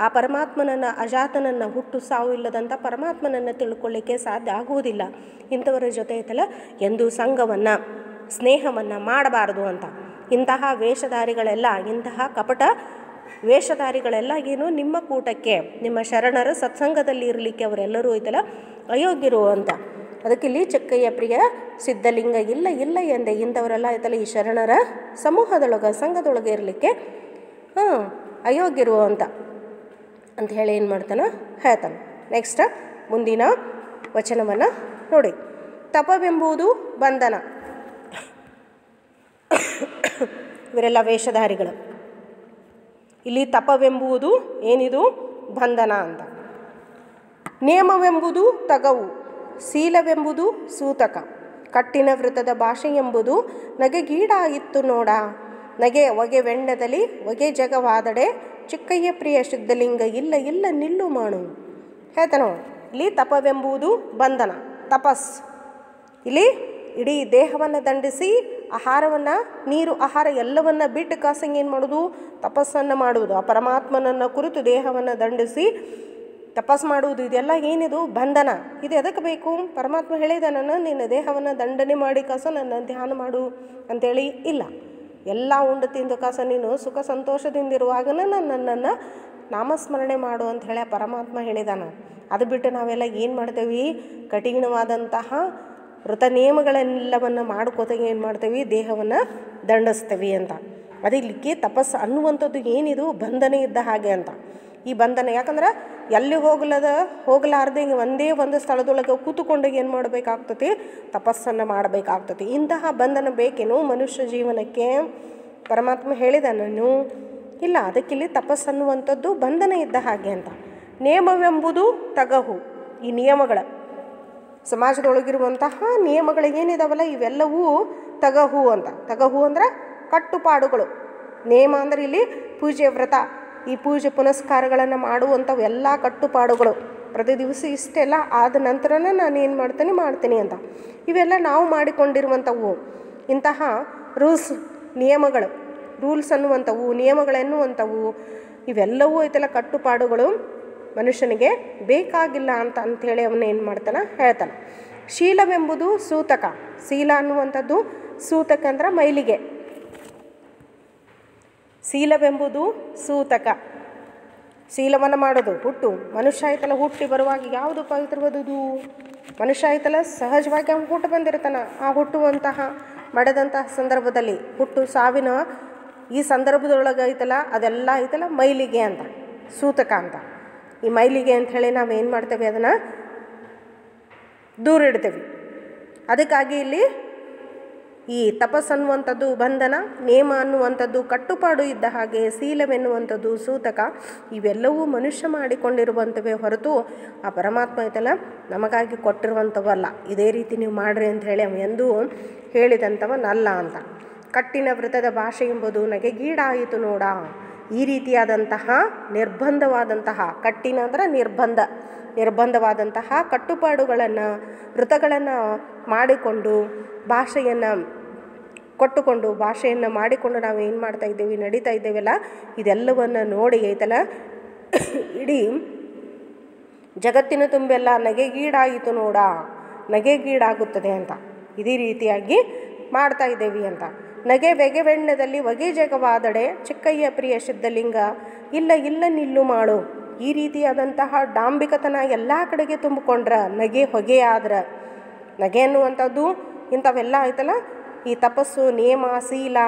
ಆ ಪರಮಾತ್ಮನನ್ನು ಅಜಾತನನ್ನು ಹುಟ್ಟು ಸಾವು ಇಲ್ಲದಂಥ ಪರಮಾತ್ಮನನ್ನು ತಿಳ್ಕೊಳ್ಳಿಕ್ಕೆ ಸಾಧ್ಯ ಆಗುವುದಿಲ್ಲ. ಇಂಥವರ ಜೊತೆ ಐತಲ್ಲ ಎಂದು ಸಂಘವನ್ನು ಸ್ನೇಹವನ್ನು ಮಾಡಬಾರದು ಅಂತ. ಇಂತಹ ವೇಷಧಾರಿಗಳೆಲ್ಲ, ಇಂತಹ ಕಪಟ ವೇಷಧಾರಿಗಳೆಲ್ಲ ಏನು ನಿಮ್ಮ ಕೂಟಕ್ಕೆ, ನಿಮ್ಮ ಶರಣರ ಸತ್ಸಂಗದಲ್ಲಿ ಇರಲಿಕ್ಕೆ ಅವರೆಲ್ಲರೂ ಐತಲ್ಲ ಅಯೋಗ್ಯರು ಅಂತ. ಅದಕ್ಕಿಲ್ಲಿ ಚಿಕ್ಕಯ್ಯ ಪ್ರಿಯ ಸಿದ್ಧಲಿಂಗ ಇಲ್ಲ ಎಂದೆ. ಇಂಥವರೆಲ್ಲ ಐತಲ್ಲ ಈ ಶರಣರ ಸಮೂಹದೊಳಗೆ ಸಂಘದೊಳಗೆ ಇರಲಿಕ್ಕೆ ಅಯೋಗ್ಯರು ಅಂತ ಹೇಳಿ ಏನು ಮಾಡ್ತಾನೆ ಹೇಳ್ತಾನೆ. ನೆಕ್ಸ್ಟ್ ಮುಂದಿನ ವಚನವನ್ನು ನೋಡಿ. ತಪವೆಂಬುದು ಬಂಧನ. ಇವರೆಲ್ಲ ವೇಷಧಾರಿಗಳು. ಇಲ್ಲಿ ತಪವೆಂಬುದು ಏನಿದು ಬಂಧನ ಅಂತ. ನೇಮವೆಂಬುದು ತಗವು, ಶೀಲವೆಂಬುದು ಸೂತಕ, ಕಟ್ಟಿನ ವೃತ್ತದ ಭಾಷೆ ಎಂಬುದು ನಗೆಗೀಡಾಯಿತ್ತು ನೋಡ, ನಗೆ ಒಗೆ ವೆಣ್ಣದಲ್ಲಿ ಒಗೆ ಜಗವಾದಡೆ, ಚಿಕ್ಕಯ್ಯ ಪ್ರಿಯ ಸಿದ್ಧಲಿಂಗ ಇಲ್ಲ ನಿಲ್ಲು ಮಾಡು ಹೇಳ್ತಾನೋ. ಇಲ್ಲಿ ತಪವೆಂಬುದು ಬಂಧನ, ತಪಸ್. ಇಲ್ಲಿ ಇಡೀ ದೇಹವನ್ನು ದಂಡಿಸಿ ಆಹಾರವನ್ನು, ನೀರು ಆಹಾರ ಎಲ್ಲವನ್ನು ಬಿಟ್ಟು ಕಾಸಂಗೆ ಏನು ಮಾಡೋದು, ತಪಸ್ಸನ್ನು ಮಾಡುವುದು. ಆ ಪರಮಾತ್ಮನನ್ನು ಕುರಿತು ದೇಹವನ್ನು ದಂಡಿಸಿ ತಪಸ್ ಮಾಡುವುದು. ಇದೆಲ್ಲ ಏನಿದು ಬಂಧನ. ಇದು ಎದಕ್ಕೆ ಬೇಕು? ಪರಮಾತ್ಮ ಹೇಳಿದ ನಿನ್ನ ದೇಹವನ್ನು ದಂಡನೆ ಮಾಡಿ ಕಾಸ ನನ್ನ ಧ್ಯಾನ ಮಾಡು ಅಂಥೇಳಿ ಇಲ್ಲ. ಎಲ್ಲ ಉಂಡು ತಿಂದು ಕಾಸ ನೀನು ಸುಖ ಸಂತೋಷದಿಂದಿರುವಾಗನ ನನ್ನನ್ನು ನಾಮಸ್ಮರಣೆ ಮಾಡು ಅಂತ ಹೇಳಿ ಪರಮಾತ್ಮ ಹೇಳಿದಾನ. ಅದು ಬಿಟ್ಟು ನಾವೆಲ್ಲ ಏನು ಮಾಡ್ತೇವೆ, ಕಠಿಣವಾದಂತಹ ವೃತ ನಿಯಮಗಳೆಲ್ಲವನ್ನು ಮಾಡ್ಕೋತಾಗ ಏನು ಮಾಡ್ತೇವೆ, ದೇಹವನ್ನು ದಂಡಿಸ್ತೇವೆ ಅಂತ. ಅದಿಲ್ಲಿಕ್ಕೆ ತಪಸ್ಸು ಅನ್ನುವಂಥದ್ದು ಏನಿದು ಬಂಧನ ಇದ್ದ ಹಾಗೆ ಅಂತ. ಈ ಬಂಧನ ಯಾಕಂದ್ರೆ ಎಲ್ಲಿ ಹೋಗಲಾರ್ದೆ ಒಂದೇ ಒಂದು ಸ್ಥಳದೊಳಗೆ ಕೂತುಕೊಂಡು ಏನು ಮಾಡಬೇಕಾಗ್ತತಿ, ತಪಸ್ಸನ್ನು ಮಾಡಬೇಕಾಗ್ತತಿ. ಇಂತಹ ಬಂಧನ ಬೇಕೇನು ಮನುಷ್ಯ ಜೀವನಕ್ಕೆ? ಪರಮಾತ್ಮ ಹೇಳಿದ ನಾನು ಇಲ್ಲ. ಅದಕ್ಕಿಲ್ಲಿ ತಪಸ್ಸನ್ನುವಂಥದ್ದು ಬಂಧನ ಇದ್ದ ಹಾಗೆ ಅಂತ. ನೇಮವೆಂಬುದು ತಗಹು. ಈ ನಿಯಮಗಳ ಸಮಾಜದೊಳಗಿರುವಂತಹ ನಿಯಮಗಳು ಏನಿದಾವಲ್ಲ ಇವೆಲ್ಲವೂ ತಗಹು ಅಂತ. ತಗಹು ಅಂದ್ರೆ ಕಟ್ಟುಪಾಡುಗಳು. ನೇಮ ಅಂದರೆ ಇಲ್ಲಿ ಪೂಜೆ ವ್ರತ, ಈ ಪೂಜೆ ಪುನಸ್ಕಾರಗಳನ್ನು ಮಾಡುವಂಥವು ಎಲ್ಲ ಕಟ್ಟುಪಾಡುಗಳು. ಪ್ರತಿ ದಿವಸ ಇಷ್ಟೆಲ್ಲ ಆದ ನಂತರನೇ ನಾನು ಏನು ಮಾಡ್ತೀನಿ ಅಂತ. ಇವೆಲ್ಲ ನಾವು ಮಾಡಿಕೊಂಡಿರುವಂಥವು. ಇಂತಹ ನಿಯಮಗಳು, ರೂಲ್ಸ್ ಅನ್ನುವಂಥವು, ನಿಯಮಗಳೆನ್ನುವಂಥವು ಇವೆಲ್ಲವೂ ಐತಲ್ಲ ಕಟ್ಟುಪಾಡುಗಳು ಮನುಷ್ಯನಿಗೆ ಬೇಕಾಗಿಲ್ಲ ಅಂಥೇಳಿ ಅವನು ಏನು ಮಾಡ್ತಾನೆ ಹೇಳ್ತಾನೆ. ಶೀಲವೆಂಬುದು ಸೂತಕ. ಶೀಲ ಅನ್ನುವಂಥದ್ದು ಸೂತಕ ಅಂದ್ರೆ ಮೈಲಿಗೆ. ಶೀಲವೆಂಬುದು ಸೂತಕ. ಶೀಲವನ್ನು ಮಾಡೋದು ಹುಟ್ಟು. ಮನುಷ್ಯ ಆಯ್ತಲ್ಲ ಹುಟ್ಟಿ ಬರುವಾಗ ಯಾವುದು ಪವಿತ್ರವಾದುದು? ಮನುಷ್ಯ ಆಯ್ತಲ್ಲ ಸಹಜವಾಗಿ ಅವ್ನು ಹುಟ್ಟು ಬಂದಿರ್ತಾನೆ. ಆ ಹುಟ್ಟುವಂತಹ ಮಡದಂತಹ ಸಂದರ್ಭದಲ್ಲಿ ಹುಟ್ಟು ಸಾವಿನ ಈ ಸಂದರ್ಭದೊಳಗೆ ಐತಲ್ಲ ಅದೆಲ್ಲ ಐತಲ್ಲ ಮೈಲಿಗೆ ಅಂತ, ಸೂತಕ ಅಂತ. ಈ ಮೈಲಿಗೆ ಅಂಥೇಳಿ ನಾವೇನು ಮಾಡ್ತೇವೆ, ಅದನ್ನು ದೂರ ಇಡ್ತೇವೆ. ಅದಕ್ಕಾಗಿ ಇಲ್ಲಿ ಈ ತಪಸ್ಸು ಅನ್ನುವಂಥದ್ದು ಬಂಧನ, ನೇಮ ಅನ್ನುವಂಥದ್ದು ಕಟ್ಟುಪಾಡು ಇದ್ದ ಹಾಗೆ, ಶೀಲವೆನ್ನುವಂಥದ್ದು ಸೂತಕ. ಇವೆಲ್ಲವೂ ಮನುಷ್ಯ ಮಾಡಿಕೊಂಡಿರುವಂಥವೇ ಹೊರತು ಆ ಪರಮಾತ್ಮ ಐತಲ್ಲ ನಮಗಾಗಿ ಕೊಟ್ಟಿರುವಂಥವಲ್ಲ. ಇದೇ ರೀತಿ ನೀವು ಮಾಡಿರಿ ಅಂತ ಹೇಳಿ ಅವ ಎಂದೂ ಹೇಳಿದಂಥವನಲ್ಲ ಅಂತ. ಕಟ್ಟಿನ ವೃತ್ತದ ಭಾಷೆ ಎಂಬುದು ನಗೆಗೀಡಾಯಿತು ನೋಡ. ಈ ರೀತಿಯಾದಂತಹ ನಿರ್ಬಂಧವಾದಂತಹ, ಕಟ್ಟಿನ ಅಂದರೆ ನಿರ್ಬಂಧವಾದಂತಹ ಕಟ್ಟುಪಾಡುಗಳನ್ನು ವೃತ್ತಗಳನ್ನು ಮಾಡಿಕೊಂಡು ಭಾಷೆಯನ್ನು ಕೊಟ್ಟುಕೊಂಡು ಭಾಷೆಯನ್ನು ಮಾಡಿಕೊಂಡು ನಾವು ಏನು ಮಾಡ್ತಾ ಇದ್ದೇವೆ, ನಡೀತಾ ಇದ್ದೇವಲ್ಲ, ಇದೆಲ್ಲವನ್ನು ನೋಡಿ ಐತಲ್ಲ ಇಡೀ ಜಗತ್ತಿನ ತುಂಬೆಲ್ಲ ನಗೆಗೀಡಾಯಿತು ನೋಡ, ನಗೆಗೀಡಾಗುತ್ತದೆ ಅಂತ ಇದೇ ರೀತಿಯಾಗಿ ಮಾಡ್ತಾ ಇದ್ದೇವೆ ಅಂತ. ನಗೆ ಬೆಗೆವೆಣ್ಣದಲ್ಲಿ ಹೊಗೆ ಜಗವಾದಡೆ ಚಿಕ್ಕಯ್ಯ ಪ್ರಿಯ ಸಿದ್ಧಲಿಂಗ ಇಲ್ಲ ಇಲ್ಲ ನಿಲ್ಲು ಮಾಡು. ಈ ರೀತಿಯಾದಂತಹ ಡಾಂಬಿಕತನ ಎಲ್ಲ ಕಡೆಗೆ ತುಂಬಿಕೊಂಡ್ರೆ, ನಗೆ ಹೊಗೆ ಆದ್ರೆ, ನಗೆ ಅನ್ನುವಂಥದ್ದು ಇಂಥವೆಲ್ಲ ಆಯ್ತಲ್ಲ, ಈ ತಪಸ್ಸು, ನಿಯಮ, ಶೀಲ,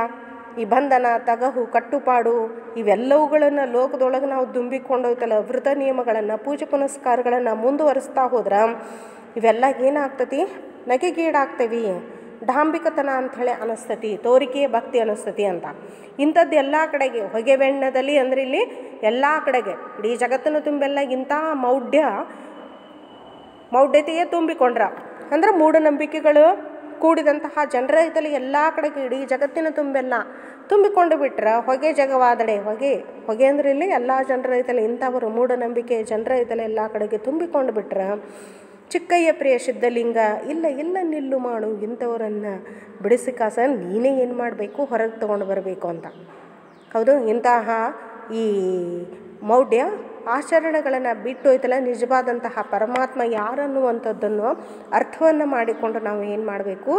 ಈ ಬಂಧನ, ತಗಹು, ಕಟ್ಟುಪಾಡು ಇವೆಲ್ಲವುಗಳನ್ನು ಲೋಕದೊಳಗೆ ನಾವು ತುಂಬಿಕೊಂಡೋಯ್ತಲ್ಲ, ವೃತ ನಿಯಮಗಳನ್ನು, ಪೂಜೆ ಪುನಸ್ಕಾರಗಳನ್ನು ಮುಂದುವರಿಸ್ತಾ ಹೋದ್ರೆ ಇವೆಲ್ಲ ಏನಾಗ್ತತಿ, ನಗೆಗೀಡಾಗ್ತೇವೆ, ಡಾಂಬಿಕತನ ಅಂಥೇಳಿ ಅನ್ನಿಸ್ತತಿ, ತೋರಿಕೆಯ ಭಕ್ತಿ ಅನ್ನಿಸ್ತತಿ ಅಂತ. ಇಂಥದ್ದು ಎಲ್ಲ ಕಡೆಗೆ ಹೊಗೆ ಬೆಣ್ಣದಲ್ಲಿ ಅಂದರೆ ಇಲ್ಲಿ ಎಲ್ಲ ಕಡೆಗೆ ಇಡೀ ಜಗತ್ತಿನ ತುಂಬೆಲ್ಲ ಇಂಥ ಮೌಢ್ಯತೆಯೇ ತುಂಬಿಕೊಂಡ್ರ ಅಂದ್ರೆ ಮೂಢನಂಬಿಕೆಗಳು ಕೂಡಿದಂತಹ ಜನರ ಇದರಲ್ಲಿ ಎಲ್ಲ ಕಡೆಗೆ ಇಡೀ ಜಗತ್ತಿನ ತುಂಬೆಲ್ಲ ತುಂಬಿಕೊಂಡು ಬಿಟ್ರೆ ಹೊಗೆ ಜಗವಾದಡೆ, ಹೊಗೆ ಅಂದ್ರೆ ಇಲ್ಲಿ ಎಲ್ಲ ಜನರ ಇದರಲ್ಲಿ ಇಂಥವರು ಮೂಢನಂಬಿಕೆ ಜನರ ಇದರಲ್ಲಿ ಎಲ್ಲ ಕಡೆಗೆ ತುಂಬಿಕೊಂಡು ಬಿಟ್ರೆ ಚಿಕ್ಕಯ್ಯ ಪ್ರಿಯ ಸಿದ್ಧಲಿಂಗ ಇಲ್ಲ ಇಲ್ಲ ನಿಲ್ಲು ಮಾಡು. ಇಂಥವರನ್ನು ಬಿಡಿಸಿ ಕಾಸ ನೀನೇ ಏನು ಮಾಡಬೇಕು, ಹೊರಗೆ ತೊಗೊಂಡು ಬರಬೇಕು ಅಂತ. ಹೌದು, ಇಂತಹ ಈ ಮೌಢ್ಯ ಆಚರಣೆಗಳನ್ನು ಬಿಟ್ಟು ಹೋಯ್ತಲ್ಲ, ನಿಜವಾದಂತಹ ಪರಮಾತ್ಮ ಯಾರನ್ನುವಂಥದ್ದನ್ನು ಅರ್ಥವನ್ನು ಮಾಡಿಕೊಂಡು ನಾವು ಏನು ಮಾಡಬೇಕು,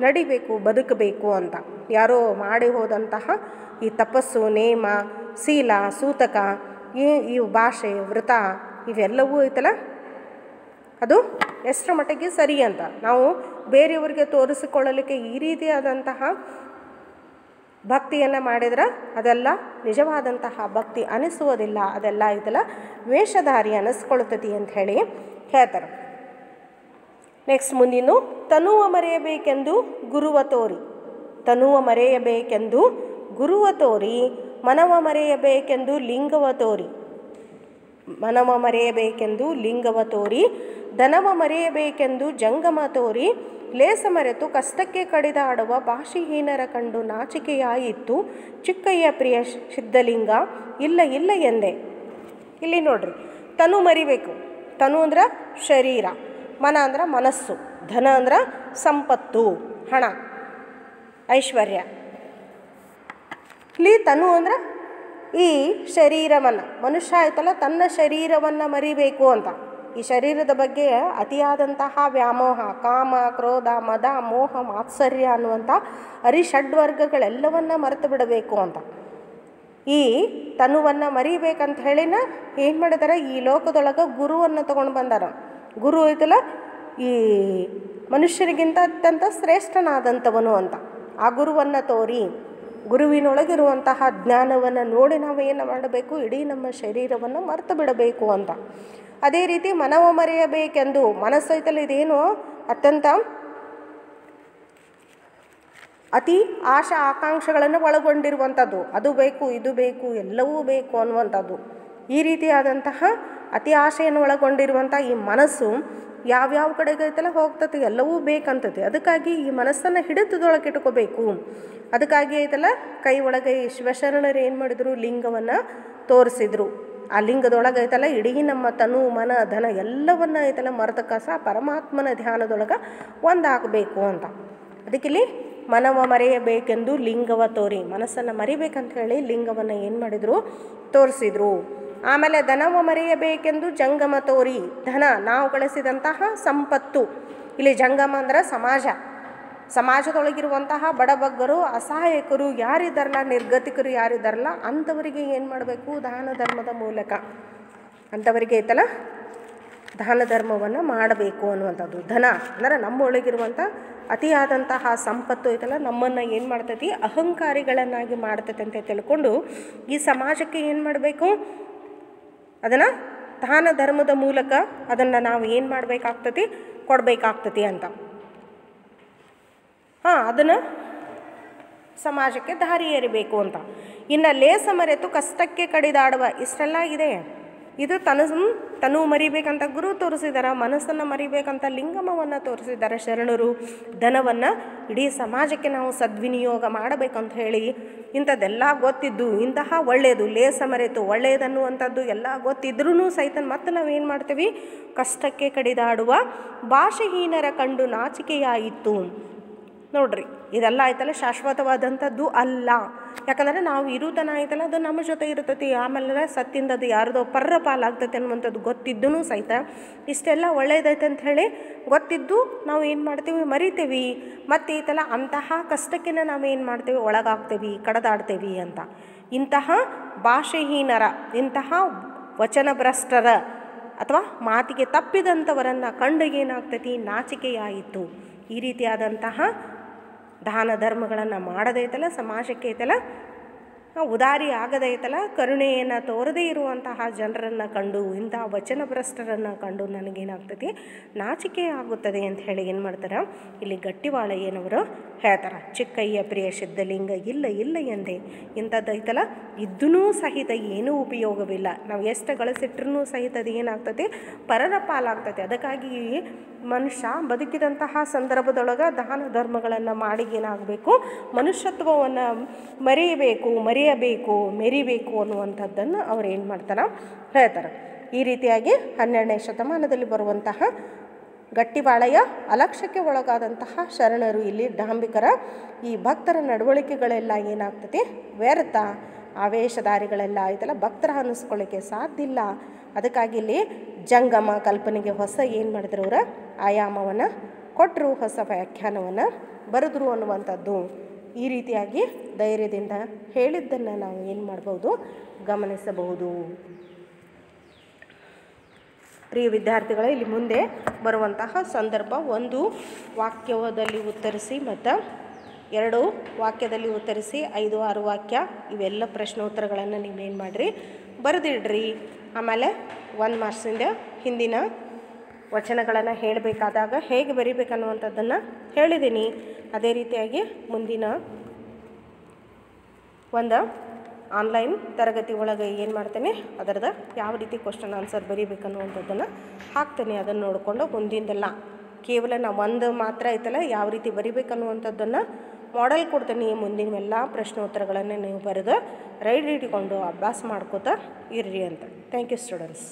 ನಡಿಬೇಕು, ಬದುಕಬೇಕು ಅಂತ. ಯಾರೋ ಮಾಡಿ ಹೋದಂತಹ ಈ ತಪಸ್ಸು, ನೇಮ, ಶೀಲ, ಸೂತಕ, ಈ ಭಾಷೆ, ವೃತ ಇವೆಲ್ಲವೂ ಐತಲ್ಲ, ಅದು ಎಷ್ಟರ ಮಟ್ಟಿಗೆ ಸರಿ ಅಂತ ನಾವು ಬೇರೆಯವರಿಗೆ ತೋರಿಸಿಕೊಳ್ಳಲಿಕ್ಕೆ ಈ ರೀತಿಯಾದಂತಹ ಭಕ್ತಿಯನ್ನು ಮಾಡಿದ್ರೆ ಅದೆಲ್ಲ ನಿಜವಾದಂತಹ ಭಕ್ತಿ ಅನಿಸುವುದಿಲ್ಲ, ಅದೆಲ್ಲ ಇದೆಲ್ಲ ವೇಷಧಾರಿ ಅನ್ನಿಸ್ಕೊಳ್ತತಿ ಅಂತ ಹೇಳಿ ಹೇಳ್ತಾರೆ. ನೆಕ್ಸ್ಟ್ ಮುಂದಿನ ತನುವ ಮರೆಯಬೇಕೆಂದು ಗುರುವ ತೋರಿ, ತನುವ ಮರೆಯಬೇಕೆಂದು ಗುರುವ ತೋರಿ, ಮನವ ಮರೆಯಬೇಕೆಂದು ಲಿಂಗವ ತೋರಿ, ಮನವ ಮರೆಯಬೇಕೆಂದು ಲಿಂಗವ ತೋರಿ, ಧನವ ಮರೆಯಬೇಕೆಂದು ಜಂಗಮ ತೋರಿ, ಲೇಸ ಮರೆತು ಕಷ್ಟಕ್ಕೆ ಕಡಿದಾಡುವ ಭಾಷೆಹೀನರ ಕಂಡು ನಾಚಿಕೆಯಾಯಿತು ಚಿಕ್ಕಯ್ಯ ಪ್ರಿಯ ಸಿದ್ಧಲಿಂಗ ಇಲ್ಲ ಇಲ್ಲ ಎಂದೆ. ಇಲ್ಲಿ ನೋಡ್ರಿ, ತನು ಮರಿಬೇಕು. ತನು ಅಂದ್ರೆ ಶರೀರ, ಮನ ಅಂದ್ರೆ ಮನಸ್ಸು, ಧನ ಅಂದ್ರೆ ಸಂಪತ್ತು, ಹಣ, ಐಶ್ವರ್ಯ. ಇಲ್ಲಿ ತನು ಅಂದ್ರೆ ಈ ಶರೀರವನ್ನು, ಮನುಷ್ಯ ಆಯ್ತಲ್ಲ ತನ್ನ ಶರೀರವನ್ನು ಮರಿಬೇಕು ಅಂತ. ಈ ಶರೀರದ ಬಗ್ಗೆ ಅತಿಯಾದಂತಹ ವ್ಯಾಮೋಹ, ಕಾಮ, ಕ್ರೋಧ, ಮದ, ಮೋಹ, ಮಾತ್ಸರ್ಯ ಅನ್ನುವಂಥ ಅರಿಷಡ್ವರ್ಗಗಳೆಲ್ಲವನ್ನು ಮರೆತು ಬಿಡಬೇಕು ಅಂತ. ಈ ತನುವನ್ನು ಮರಿಬೇಕಂತ ಹೇಳಿನ ಏನು ಮಾಡಿದಾರೆ, ಈ ಲೋಕದೊಳಗೆ ಗುರುವನ್ನು ತೊಗೊಂಡು ಬಂದಾರ. ಗುರು ಐತಲ್ಲ ಈ ಮನುಷ್ಯರಿಗಿಂತ ಅತ್ಯಂತ ಶ್ರೇಷ್ಠನಾದಂಥವನು ಅಂತ. ಆ ಗುರುವನ್ನು ತೋರಿ, ಗುರುವಿನೊಳಗಿರುವಂತಹ ಜ್ಞಾನವನ್ನು ನೋಡಿ ನಾವು ಏನು ಮಾಡಬೇಕು, ಇಡೀ ನಮ್ಮ ಶರೀರವನ್ನು ಮರೆತು ಬಿಡಬೇಕು ಅಂತ. ಅದೇ ರೀತಿ ಮನವ ಮರೆಯಬೇಕೆಂದು, ಮನಸ್ಸು ಐತಲ್ಲ ಇದೇನು ಅತ್ಯಂತ ಅತಿ ಆಶಾ ಆಕಾಂಕ್ಷೆಗಳನ್ನು ಒಳಗೊಂಡಿರುವಂಥದ್ದು. ಅದು ಬೇಕು, ಇದು ಬೇಕು, ಎಲ್ಲವೂ ಬೇಕು ಅನ್ನುವಂಥದ್ದು. ಈ ರೀತಿಯಾದಂತಹ ಅತಿ ಆಶೆಯನ್ನು ಒಳಗೊಂಡಿರುವಂಥ ಈ ಮನಸ್ಸು ಯಾವ್ಯಾವ ಕಡೆಗೆ ಐತಲ್ಲ ಹೋಗ್ತದೆ, ಎಲ್ಲವೂ ಬೇಕಂತದೆ. ಅದಕ್ಕಾಗಿ ಈ ಮನಸ್ಸನ್ನು ಹಿಡಿತದೊಳಗೆ ಇಟ್ಕೋಬೇಕು. ಅದಕ್ಕಾಗಿ ಐತಲ್ಲ ಕೈ ಒಳಗೆ ಈ ಶಿವಶರಣರು ಏನು ಮಾಡಿದರು, ಲಿಂಗವನ್ನು ತೋರಿಸಿದ್ರು. ಆ ಲಿಂಗದೊಳಗೆ ಐತಲ್ಲ ಇಡೀ ನಮ್ಮ ತನು, ಮನ, ಧನ ಎಲ್ಲವನ್ನ ಐತಲ್ಲ ಮರೆತ ಕಸ ಪರಮಾತ್ಮನ ಧ್ಯಾನದೊಳಗೆ ಒಂದಾಗಬೇಕು ಅಂತ. ಅದಕ್ಕಿಲ್ಲಿ ಮನವ ಮರೆಯಬೇಕೆಂದು ಲಿಂಗವ ತೋರಿ, ಮನಸ್ಸನ್ನು ಮರಿಬೇಕಂತ ಹೇಳಿ ಲಿಂಗವನ್ನು ಏನು ಮಾಡಿದರು, ತೋರಿಸಿದ್ರು. ಆಮೇಲೆ ಧನವ ಮರೆಯಬೇಕೆಂದು ಜಂಗಮ ತೋರಿ, ಧನ ನಾವು ಗಳಿಸಿದಂತಹ ಸಂಪತ್ತು. ಇಲ್ಲಿ ಜಂಗಮ ಅಂದ್ರೆ ಸಮಾಜದೊಳಗಿರುವಂತಹ ಬಡಬಗ್ಗರು, ಅಸಹಾಯಕರು ಯಾರಿದ್ದಾರಲ್ಲ, ನಿರ್ಗತಿಕರು ಯಾರಿದ್ದಾರಲ್ಲ ಅಂಥವರಿಗೆ ಏನು ಮಾಡಬೇಕು, ದಾನ ಧರ್ಮದ ಮೂಲಕ ಅಂಥವರಿಗೆ ಐತಲ್ಲ ದಾನ ಧರ್ಮವನ್ನು ಮಾಡಬೇಕು ಅನ್ನುವಂಥದ್ದು. ಧನ ಅಂದರೆ ನಮ್ಮೊಳಗಿರುವಂಥ ಅತಿಯಾದಂತಹ ಸಂಪತ್ತು ಐತಲ್ಲ ನಮ್ಮನ್ನು ಏನು ಮಾಡ್ತೈತಿ, ಅಹಂಕಾರಿಗಳನ್ನಾಗಿ ಮಾಡ್ತೈತೆ ಅಂತ ತಿಳ್ಕೊಂಡು ಈ ಸಮಾಜಕ್ಕೆ ಏನು ಮಾಡಬೇಕು, ಅದನ್ನು ದಾನ ಧರ್ಮದ ಮೂಲಕ ಅದನ್ನು ನಾವು ಏನು ಮಾಡಬೇಕಾಗ್ತತಿ, ಕೊಡಬೇಕಾಗ್ತತಿ ಅಂತ. ಅದನ್ನು ಸಮಾಜಕ್ಕೆ ದಾರಿ ಎರಿಬೇಕು ಅಂತ. ಇನ್ನು ಲೇಸ ಮರೆತು ಕಷ್ಟಕ್ಕೆ ಕಡಿದಾಡುವ, ಇಷ್ಟೆಲ್ಲ ಇದೆ. ಇದು ತನು ಮರಿಬೇಕಂತ ಗುರು ತೋರಿಸಿದಾರ, ಮನಸ್ಸನ್ನು ಮರಿಬೇಕಂತ ಲಿಂಗಮವನ್ನು ತೋರಿಸಿದ್ದಾರೆ ಶರಣರು. ಧನವನ್ನು ಇಡೀ ಸಮಾಜಕ್ಕೆ ನಾವು ಸದ್ವಿನಿಯೋಗ ಮಾಡಬೇಕಂತ ಹೇಳಿ ಇಂಥದ್ದೆಲ್ಲ ಗೊತ್ತಿದ್ದು, ಇಂತಹ ಒಳ್ಳೆಯದು ಲೇಸ ಮರೆತು ಒಳ್ಳೆಯದನ್ನುವಂಥದ್ದು ಎಲ್ಲ ಗೊತ್ತಿದ್ರೂ ಸಹಿತ ಮತ್ತೆ ನಾವೇನು ಮಾಡ್ತೀವಿ, ಕಷ್ಟಕ್ಕೆ ಕಡಿದಾಡುವ ಭಾಷೆಹೀನರ ಕಂಡು ನಾಚಿಕೆಯಾಯಿತು. ನೋಡ್ರಿ ಇದೆಲ್ಲ ಆಯ್ತಲ್ಲ ಶಾಶ್ವತವಾದಂಥದ್ದು ಅಲ್ಲ. ಯಾಕಂದರೆ ನಾವು ಇರುತನ ಆಯ್ತಲ್ಲ ಅದು ನಮ್ಮ ಜೊತೆ ಇರ್ತೈತಿ, ಆಮೇಲೆ ಸತ್ತಿಂದ ಅದು ಯಾರ್ದೋ ಪರ್ರ ಪಾಲಾಗ್ತೈತೆ ಅನ್ನುವಂಥದ್ದು ಗೊತ್ತಿದ್ದೂ ಸಹಿತ ಇಷ್ಟೆಲ್ಲ ಒಳ್ಳೇದೈತೆ ಅಂಥೇಳಿ ಗೊತ್ತಿದ್ದು ನಾವು ಏನು ಮಾಡ್ತೀವಿ, ಮರಿತೀವಿ. ಮತ್ತು ಈತಲ್ಲ ಅಂತಹ ಕಷ್ಟಕ್ಕೆ ನಾವು ಏನು ಮಾಡ್ತೀವಿ, ಒಳಗಾಗ್ತೀವಿ, ಕಡದಾಡ್ತೀವಿ ಅಂತ. ಇಂತಹ ಭಾಷೆಹೀನರ, ಇಂತಹ ವಚನಭ್ರಷ್ಟರ ಅಥವಾ ಮಾತಿಗೆ ತಪ್ಪಿದಂಥವರನ್ನು ಕಂಡು ಏನಾಗ್ತೈತಿ, ನಾಚಿಕೆಯಾಯಿತು. ಈ ರೀತಿಯಾದಂತಹ ದಾನ ಧರ್ಮಗಳನ್ನು ಮಾಡದೇ ಐತಲ್ಲ, ಸಮಾಜಕ್ಕೆ ಐತಲ್ಲ ಉದಾರಿ ಆಗದೇ ಐತಲ್ಲ, ಕರುಣೆಯನ್ನು ತೋರದೇ ಇರುವಂತಹ ಜನರನ್ನು ಕಂಡು, ಇಂತಹ ವಚನಭ್ರಷ್ಟರನ್ನು ಕಂಡು ನನಗೇನಾಗ್ತೈತಿ, ನಾಚಿಕೆ ಆಗುತ್ತದೆ ಅಂತ ಹೇಳಿ ಏನು ಮಾಡ್ತಾರೆ ಇಲ್ಲಿ ಗಟ್ಟಿವಾಳಯ್ಯನವರು ಹೇಳ್ತಾರೆ. ಚಿಕ್ಕಯ್ಯ ಪ್ರಿಯ ಸಿದ್ಧಲಿಂಗ ಇಲ್ಲ ಇಲ್ಲ ಎಂದೆ, ಇಂಥದ್ದು ಐತಲ್ಲ ಇದ್ದೂ ಸಹಿತ ಏನೂ ಉಪಯೋಗವಿಲ್ಲ. ನಾವು ಎಷ್ಟು ಗಳಿಸಿಟ್ರೂ ಸಹಿತ ಅದು ಏನಾಗ್ತದೆ, ಪರರ ಪಾಲಾಗ್ತದೆ. ಅದಕ್ಕಾಗಿ ಮನುಷ್ಯ ಬದುಕಿದಂತಹ ಸಂದರ್ಭದೊಳಗೆ ದಾನ ಧರ್ಮಗಳನ್ನು ಮಾಡಿ ಏನಾಗಬೇಕು, ಮನುಷ್ಯತ್ವವನ್ನು ಮರೆಯಬೇಕು, ಮೆರಿಬೇಕು ಅನ್ನುವಂಥದ್ದನ್ನು ಅವ್ರು ಏನು ಮಾಡ್ತಾರೆ, ಹೇಳ್ತಾರೆ. ಈ ರೀತಿಯಾಗಿ 12ನೇ ಶತಮಾನದಲ್ಲಿ ಬರುವಂತಹ ಗಟ್ಟಿವಾಳಯ್ಯ ಅಲಕ್ಷ್ಯಕ್ಕೆ ಒಳಗಾದಂತಹ ಶರಣರು ಇಲ್ಲಿ ಡಾಂಬಿಕರ ಈ ಭಕ್ತರ ನಡವಳಿಕೆಗಳೆಲ್ಲ ಏನಾಗ್ತದೆ, ವ್ಯರ್ಥ, ಆವೇಶಧಾರಿಗಳೆಲ್ಲ ಆಯ್ತಲ್ಲ ಭಕ್ತರ ಅನ್ನಿಸ್ಕೊಳ್ಳಿಕ್ಕೆ ಸಾಧ್ಯ ಇಲ್ಲ. ಅದಕ್ಕಾಗಿ ಇಲ್ಲಿ ಜಂಗಮ ಕಲ್ಪನೆಗೆ ಹೊಸ ಏನು ಮಾಡಿದ್ರು, ಅವರ ಆಯಾಮವನ್ನು ಕೊಟ್ಟರು, ಹೊಸ ವ್ಯಾಖ್ಯಾನವನ್ನು ಬರೆದ್ರು ಅನ್ನುವಂಥದ್ದು. ಈ ರೀತಿಯಾಗಿ ಧೈರ್ಯದಿಂದ ಹೇಳಿದ್ದನ್ನು ನಾವು ಏನು ಮಾಡ್ಬೋದು, ಗಮನಿಸಬಹುದು. ಪ್ರಿಯ ವಿದ್ಯಾರ್ಥಿಗಳೇ, ಇಲ್ಲಿ ಮುಂದೆ ಬರುವಂತಹ ಸಂದರ್ಭ 1 ವಾಕ್ಯದಲ್ಲಿ ಉತ್ತರಿಸಿ ಮತ್ತು 2 ವಾಕ್ಯದಲ್ಲಿ ಉತ್ತರಿಸಿ 5, 6 ವಾಕ್ಯ ಇವೆಲ್ಲ ಪ್ರಶ್ನೋತ್ತರಗಳನ್ನು ನೀವೇನು ಮಾಡಿರಿ, ಬರೆದಿಡ್ರಿ. ಆಮೇಲೆ 1 ಮಾರ್ಕ್ಸಿಂದ ಹಿಂದಿನ ವಚನಗಳನ್ನು ಹೇಳಬೇಕಾದಾಗ ಹೇಗೆ ಬರಿಬೇಕನ್ನುವಂಥದ್ದನ್ನು ಹೇಳಿದ್ದೀನಿ. ಅದೇ ರೀತಿಯಾಗಿ ಮುಂದಿನ ಒಂದು ಆನ್ಲೈನ್ ತರಗತಿ ಒಳಗೆ ಏನು ಮಾಡ್ತೇನೆ, ಅದರದ್ದು ಯಾವ ರೀತಿ ಕ್ವಶನ್ ಆನ್ಸರ್ ಬರೀಬೇಕನ್ನುವಂಥದ್ದನ್ನು ಹಾಕ್ತೇನೆ. ಅದನ್ನು ನೋಡಿಕೊಂಡು ಮುಂದಿಂದೆಲ್ಲ ಕೇವಲ ನಾವು ಒಂದು ಮಾತ್ರ ಐತಲ್ಲ ಯಾವ ರೀತಿ ಬರಿಬೇಕನ್ನುವಂಥದ್ದನ್ನು ಮಾಡೆಲ್ ಕೊಡ್ತೀನಿ. ಮುಂದಿನ ಎಲ್ಲ ಪ್ರಶ್ನೋತ್ತರಗಳನ್ನು ನೀವು ಬರೆದು ರೈಡ್ ಇಟ್ಕೊಂಡು ಅಭ್ಯಾಸ ಮಾಡ್ಕೋತಾ ಇರ್ರಿ ಅಂತ. Thank you students.